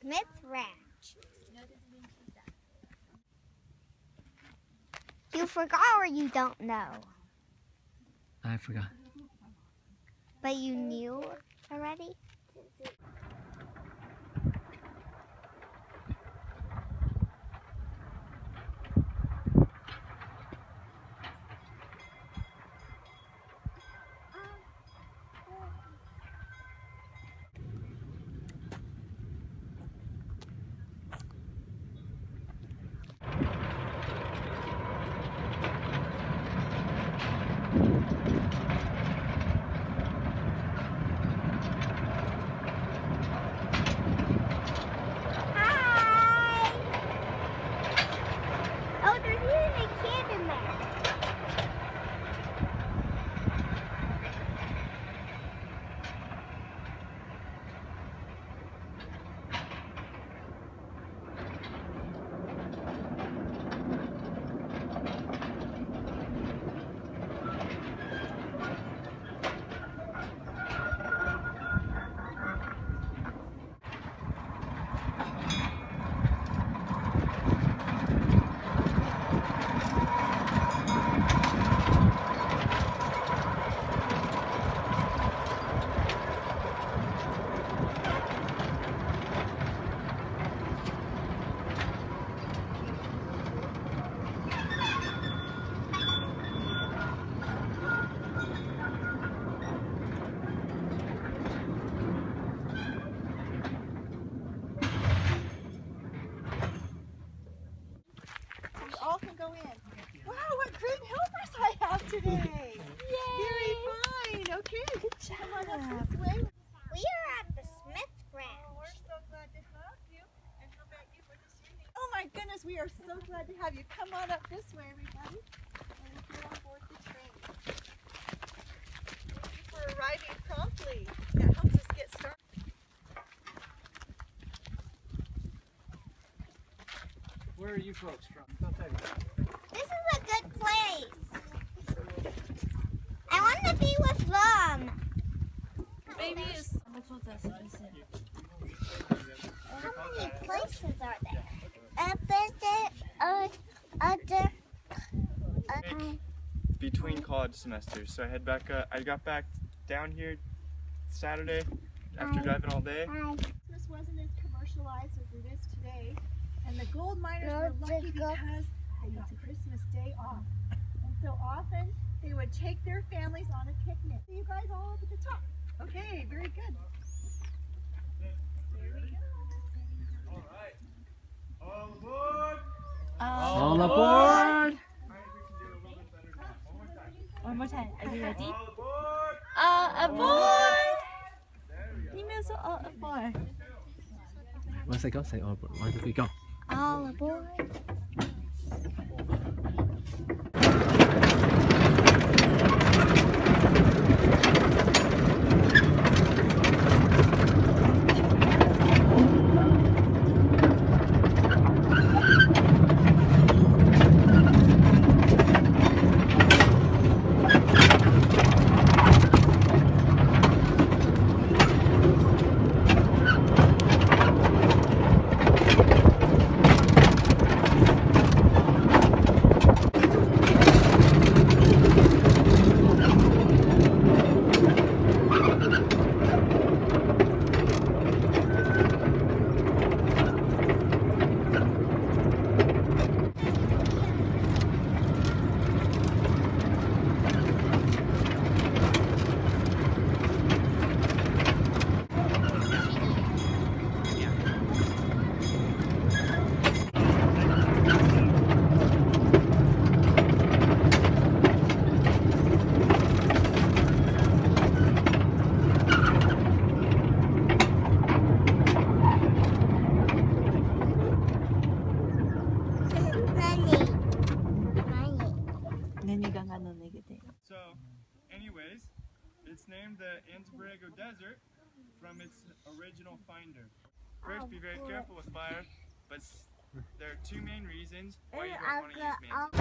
Smith Ranch. You forgot or you don't know? I forgot. But you knew already? Today. Very fine. Okay, good job. Come on up this way. We are at the Smith Ranch. Oh, we're so glad to have you. And how about you for this evening? Oh my goodness, we are so glad to have you. Come on up this way, everybody. And get on board the train. Thank you for arriving promptly. That helps us get started. Where are you folks from? This is a good place. I want to be with them. Baby is How many places are there? Between college semesters, so I got back down here Saturday after driving all day. Christmas wasn't as commercialized as it is today, and the gold miners were lucky because they got Christmas Day off. And so often they would take their families on a picnic. See you guys all up at the top. Okay, very good. There we go. All right. All aboard! All aboard! one more time. Are you ready? All aboard! All aboard! 你没有说 all aboard. Once I go, say all aboard. 1, 2, 3, go. All aboard. So, anyways, it's named the Antibarrego Desert from its original finder. First, be very careful with fire, but there are two main reasons why you don't want to use man's.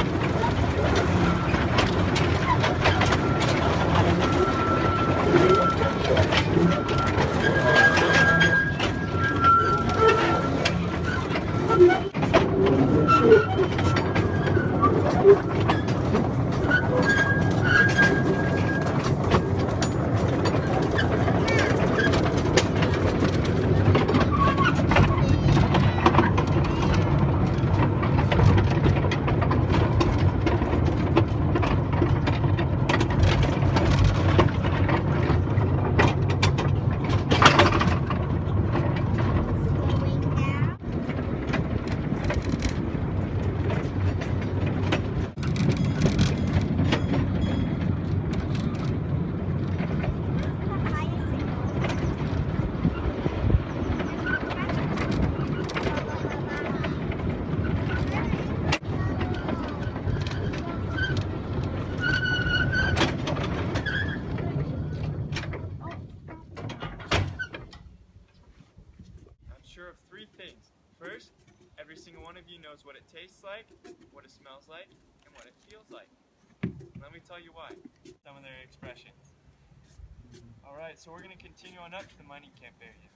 you knows what it tastes like, what it smells like, and what it feels like. Let me tell you why. Some of their expressions. Alright, so we're going to continue on up to the mining camp area.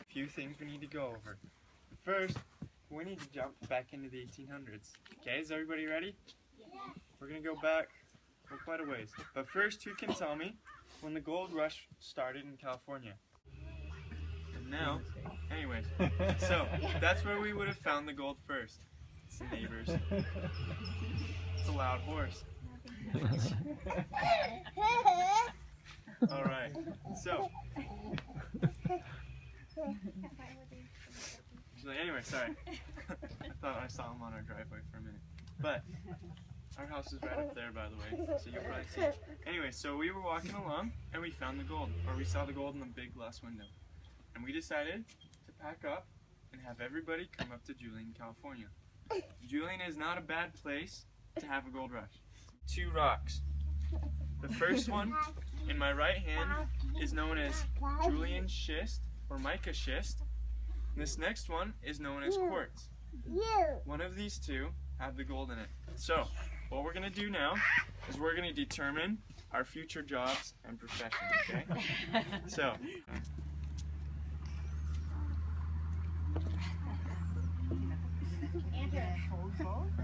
Few things we need to go over. First, we need to jump back into the 1800s. Okay, is everybody ready? Yeah. We're going to go back for quite a ways. But first, who can tell me when the gold rush started in California? And now, anyways, so that's where we would have found the gold first. It's the neighbors. It's a loud horse. Alright, so anyway, sorry. I thought I saw him on our driveway for a minute. But our house is right up there, by the way, so you'll probably see it. Anyway, so we were walking along and we found the gold, or we saw the gold in the big glass window. And we decided to pack up and have everybody come up to Julian, California. Julian is not a bad place to have a gold rush. 2 rocks. The first one in my right hand is known as Julian schist or mica schist. This next one is known as quartz. One of these two have the gold in it. So what we're going to do now is we're going to determine our future jobs and professions, okay? So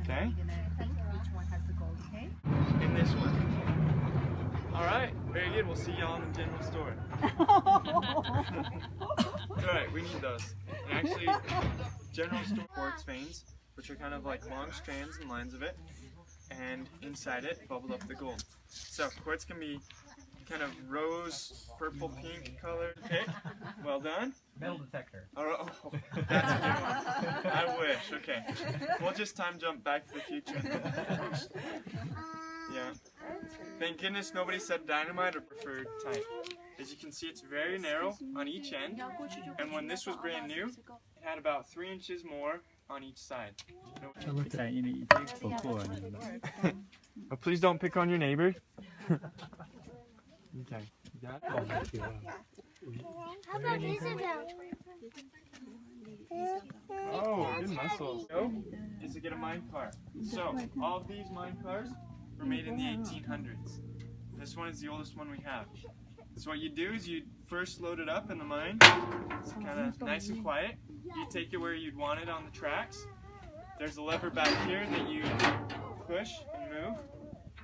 okay? Which one has the gold, okay? In this one. Alright, very good. We'll see y'all in the general store. It's alright, we need those. And actually, general store quartz veins, which are kind of like long strands and lines of it, and inside it, bubbled up the gold. So, quartz can be kind of rose, purple, pink color. Okay, well done. Metal detector. Oh, that's a good one. I wish. Okay, we'll just time jump back to the future. Yeah. Thank goodness nobody said dynamite or preferred type. As you can see, it's very narrow on each end, and when this was brand new, it had about 3 inches more on each side. Oh, please don't pick on your neighbor. Okay. You got it? How about these about? Oh, good muscles. So, is to get a mine car. So, all of these mine cars were made in the 1800s. This one is the oldest one we have. So what you do is you first load it up in the mine. It's kind of nice and quiet. You take it where you'd want it on the tracks. There's a lever back here that you push and move.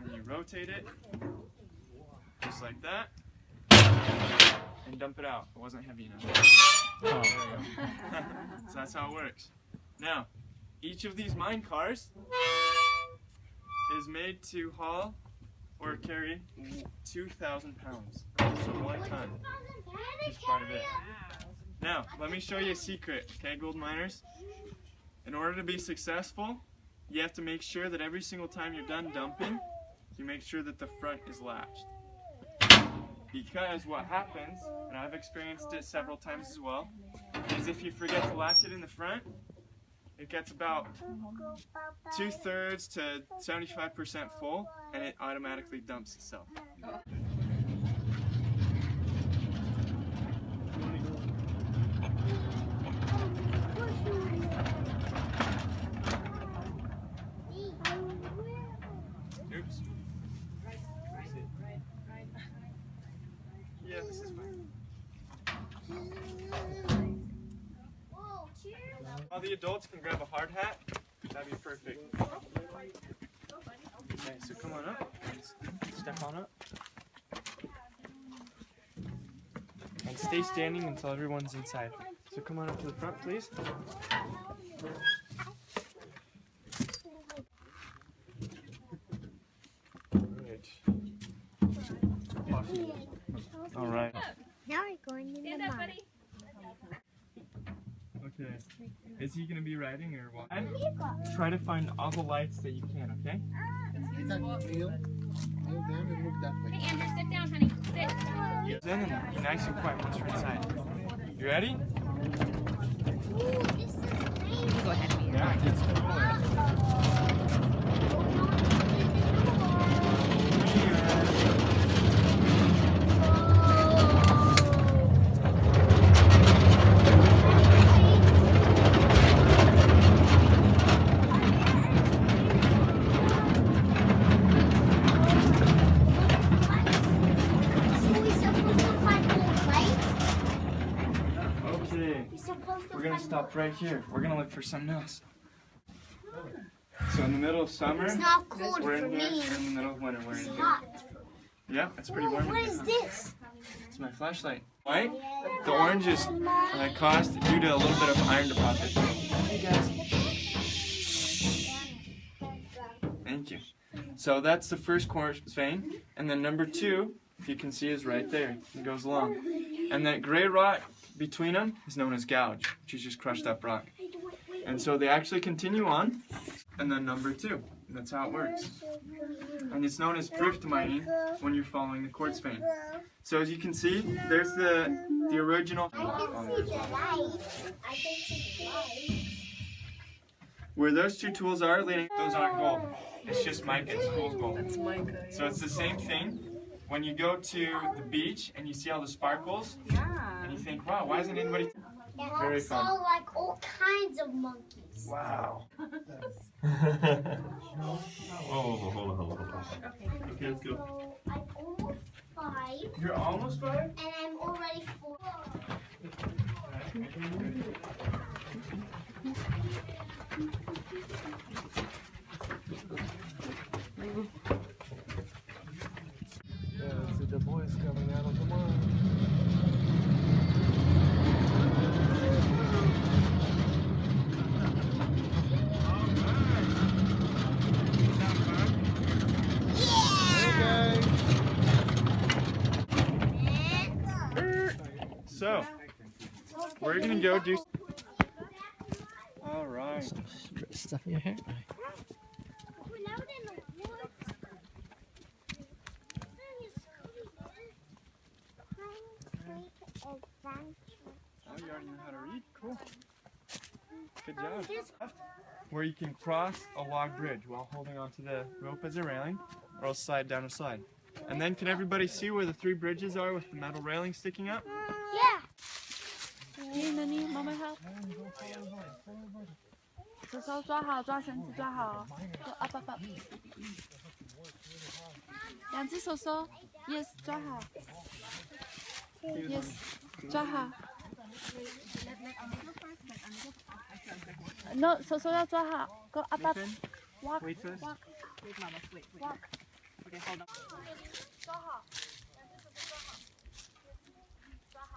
And you rotate it. Just like that. and dump it out. It wasn't heavy enough. Oh. There we go. So that's how it works. Now, each of these mine cars is made to haul or carry 2,000 pounds. So 1 ton is part of it. Now, let me show you a secret, okay, gold miners? In order to be successful, you have to make sure that every single time you're done dumping, you make sure that the front is latched. Because what happens, and I've experienced it several times as well, is if you forget to latch it in the front, it gets about 2/3 to 75% full, and it automatically dumps itself. Oops. Yeah, this is fine. All the adults can grab a hard hat. That'd be perfect. Okay, so come on up. Step on up. And stay standing until everyone's inside. So come on up to the front, please. All right. Now we're going in the mine. Okay. Is he gonna be riding or what? Try to find all the lights that you can, okay? Kneel down and move that way. Hey, Amber, sit down, honey. Sit. Then and be nice and quiet once you're inside. You ready? Ooh, this is nice. Go ahead, Mia. Yeah, it's cool. We're gonna stop right here. We're gonna look for something else. So in the middle of summer, It's not cold we're for in here. me. And in the middle of winter, we're in It's here. hot. Yeah, it's pretty Whoa, warm. what in is here. this? It's my flashlight. White. The orange is caused due to a little bit of iron deposit. Hey guys. Thank you. So that's the first quartz vein, and then number 2, if you can see, is right there. It goes along, and that gray rock between them is known as gouge, which is just crushed up rock. And so they actually continue on, and then number 2. And that's how it works. And it's known as drift mining when you're following the quartz vein. So as you can see, there's the original. I can see the light. I can see the light. Where those 2 tools are leading, those aren't gold. It's just mica, it's fool's gold. That's Micah. So it's the same thing when you go to the beach and you see all the sparkles, and you think, wow, why isn't anybody... Very I saw fun. like all kinds of monkeys. Wow. Hold on. Okay, let's go. So I'm almost 5, You're almost 5? and I'm already 4. Yeah, see the boys coming out of the mine. So, we're gonna go do... Alright. Stuff in your hair. We're out in the woods. Oh, you already know how to read? Cool. Good job. Where you can cross a log bridge while holding onto the rope as a railing, or else slide down a slide. And then can everybody see where the 3 bridges are with the metal railing sticking up? Yeah. 你那你慢慢好。手手抓好，抓绳子抓好。up up up。2只手手 ，yes 抓好。yes 抓好。No 手手要抓好，go up up。walk Wait for this. walk walk。抓好，2只手手抓好。抓好。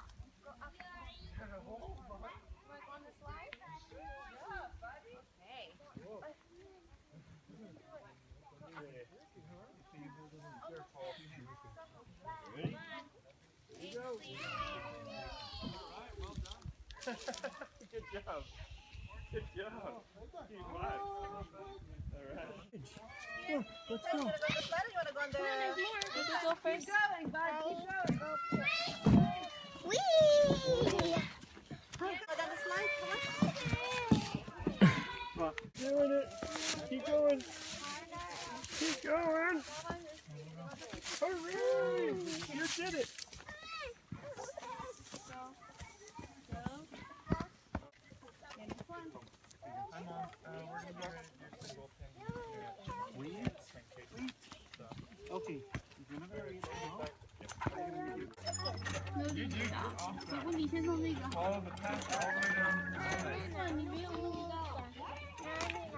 Good job. Good job. Keep quiet. All right. Let's You go. want to go this way or you want to go in there? You can go first. Keep going, bud. Keep going. Whee! Go down the slide. Come on. Doing it. Keep going. Keep going. Hooray! You did it. Okay. You do. Follow the path all the way down to the side.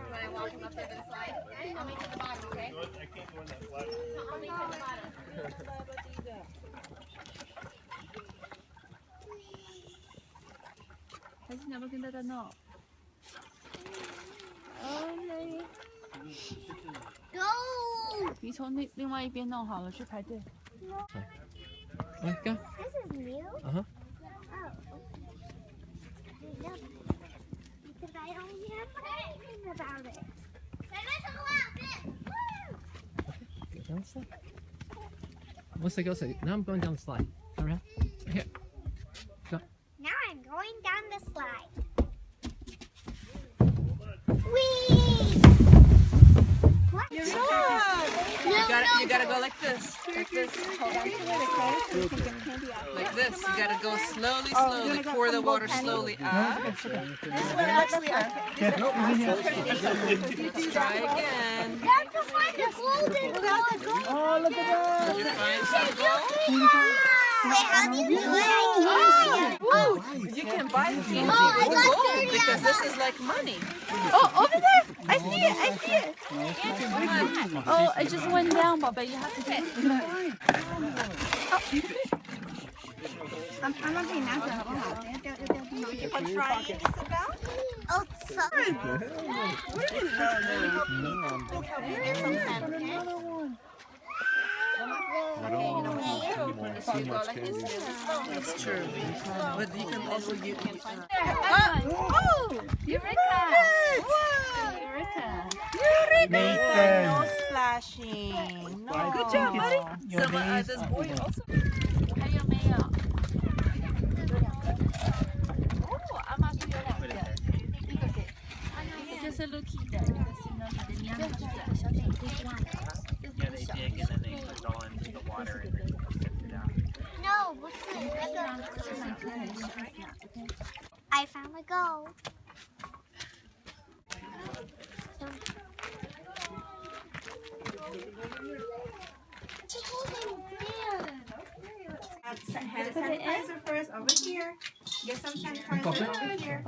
When I walk him up there to the slide, only to the bottom, okay? I can't go in that slide. Only to the bottom.还是你要不要跟大家闹？OK， Go! 你从另外一边弄好了，去排队。 Alright, go. This is new? Uh-huh. Oh. Because I don't remember anything about it. Go down the slide. Once they go, say, now I'm going down the slide. Turn around. Here. Now I'm going down the slide. Whee! What? You gotta go like this. Like this. Hold on to it, okay? So you can get the candy out. Like this. You gotta go slowly, slowly. Pour the water slowly up. This one actually, Try again. You have to find the golden gold. Oh, look at that. Did you find some gold? Wait, how do you do it? Oh, you can buy candy I with got gold 30 because this is like money. Oh, over there! I see it! I see it! Come on. Oh, it just went down, Baba. You have to get it. I'm not being natural, 好不好？要 keep on trying. This about? Oh, sorry. It's true. But you can also use it. Oh! Eureka! Eureka! No splashing. No. Good job, buddy. Some this boy also. 还有没有？哦，阿妈说有2个，一个给，一个就是 Lucky 的，一个是 Nomi 的，你要拿去的，小姐可以换。 Yeah, they dig and then they put it all into the water and then sift it out. No, I found the gold. Hand sanitizer first over here. Get some sanitizer over here.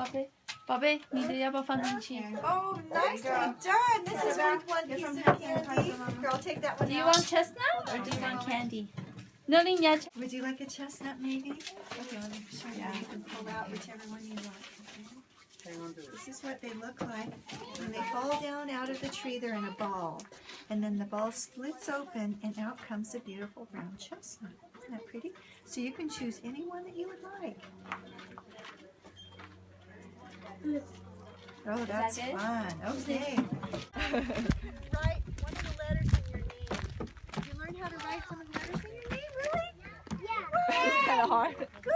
宝贝，你的要不要放进去 Oh, nicely done. This is worth one piece of candy. Here, I'll take that one？Do you out. want chestnut or do you want candy? No, 你要 Would you like a chestnut maybe? Okay, let me show you. You can pull out whichever one you want. This is what they look like. When they fall down out of the tree, they're in a ball. And then the ball splits open and out comes a beautiful brown chestnut. Isn't that pretty? So you can choose any one that you would like. Oh, that's good? fun. Okay. Write one of the letters in your name. Did you learn how to write some of the letters in your name? Really? Yeah. It's kind of hard. Good.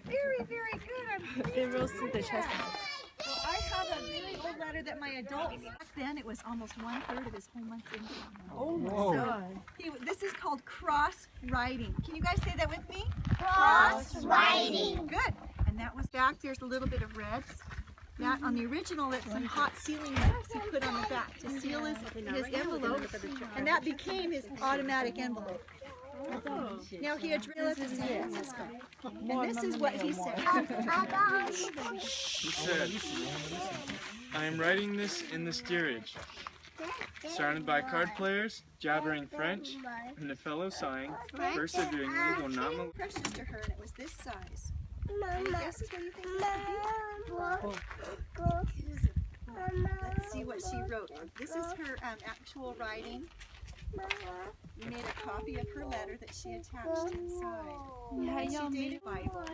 Very, very good. I'm pleased They to roasted hear the that. chestnuts. Well, I have a really old letter that my adults, back then it was almost 1/3 of his whole month's income. Oh my Whoa. god. This is called cross writing. Can you guys say that with me? Cross writing. Good. And that was back. There's a little bit of red. That on the original, it's some hot sealing wax he put on the back to seal his envelope, and that became his automatic envelope. Now he addressed it, and this is what he said. He said, I am writing this in the steerage, surrounded by card players, jabbering French, and a fellow sighing, perseveringly, though not molested. Precious to her, and it was this size. Any guesses what you think this could be? It is a Let's see what she wrote. This is her actual writing. We made a copy of her letter that she attached inside. And she dated the Bible.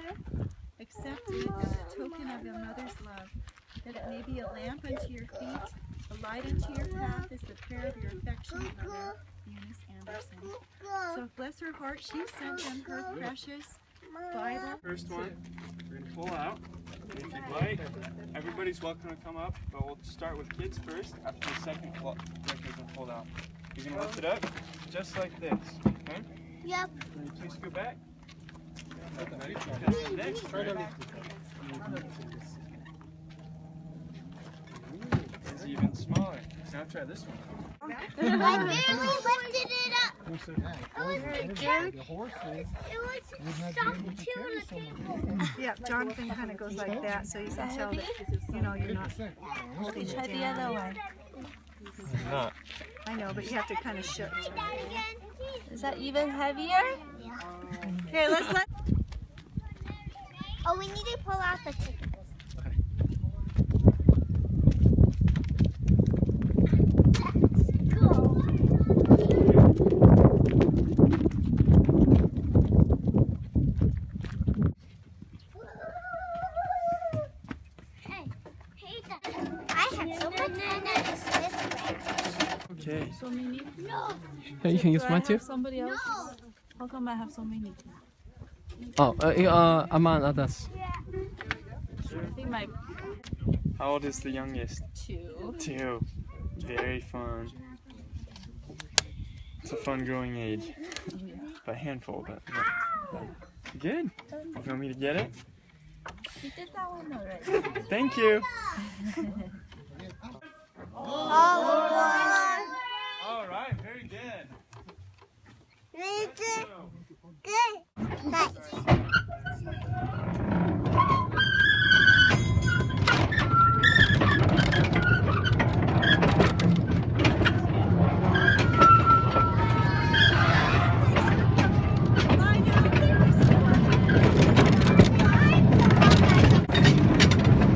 Accept it as a token of your mother's love, that it may be a lamp unto your feet, a light unto your path, is the prayer of your affectionate mother, Eunice Anderson. So bless her heart, she sent them her precious Bible. First one, we're going to pull out. If you'd like, everybody's welcome to come up, but we'll start with kids first. After the second record is pulled out, you're going to lift it up just like this. Okay? Yep. Can you please go back? The next record is even smaller. Now try this one. I barely lifted it up. It was stuck to the table. Yeah, Jonathan kind of goes like that, so you can tell that, you know, you're not holding it Try the down. other one. Not. I know, but you have to kind of shift. Is that even heavier? Okay, let's let. Oh, we need to pull out the chickens. Okay. So many? Hey, you can use Do I mine too? have somebody else? How come I have so many? Oh, among others. I think my How old is the youngest? 2. 2. Very fun. It's a fun growing age. But handful, but good. You want me to get it? You did that one already. Thank you. All right, very good.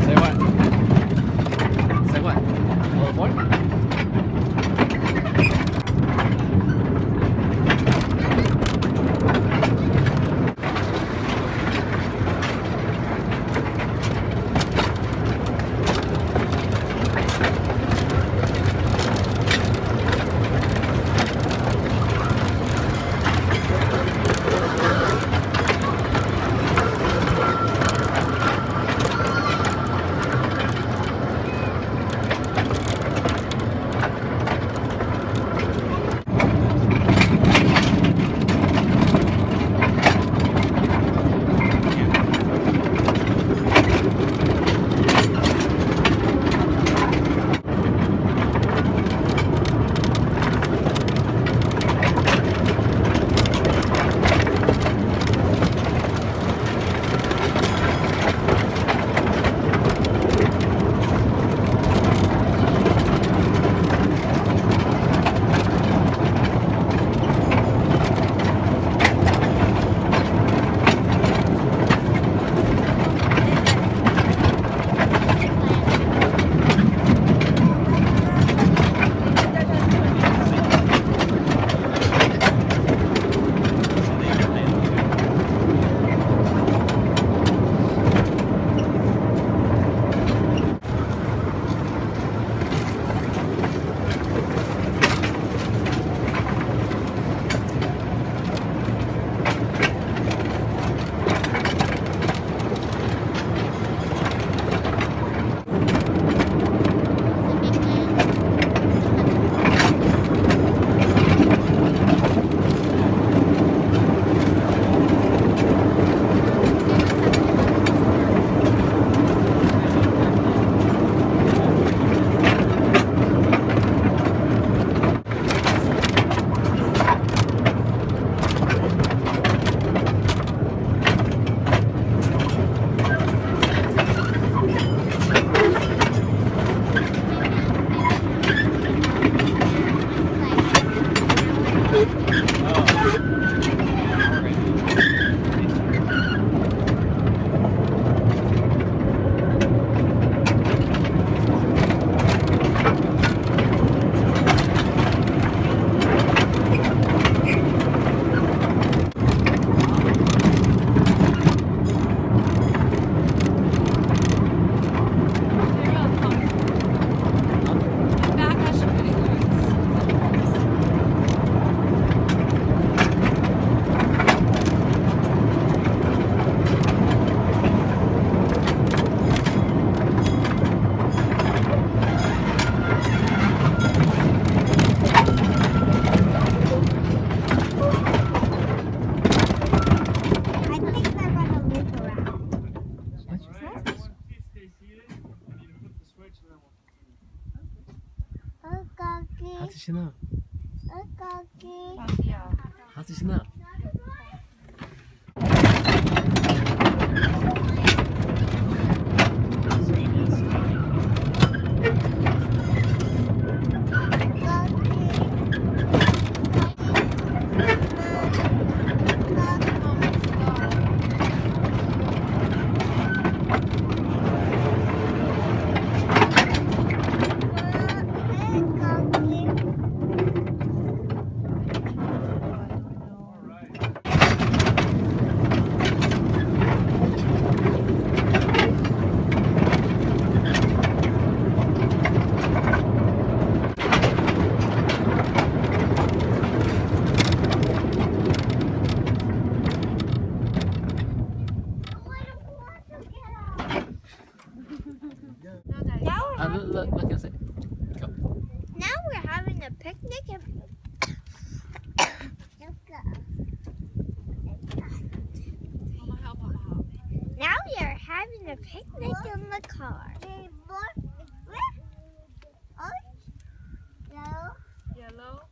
Say what? Say what? All aboard? 신어. 거기. 자기야. 하트 신어. Look and say. Go. Now we're having a picnic. Now we are having a picnic in the car. Yellow.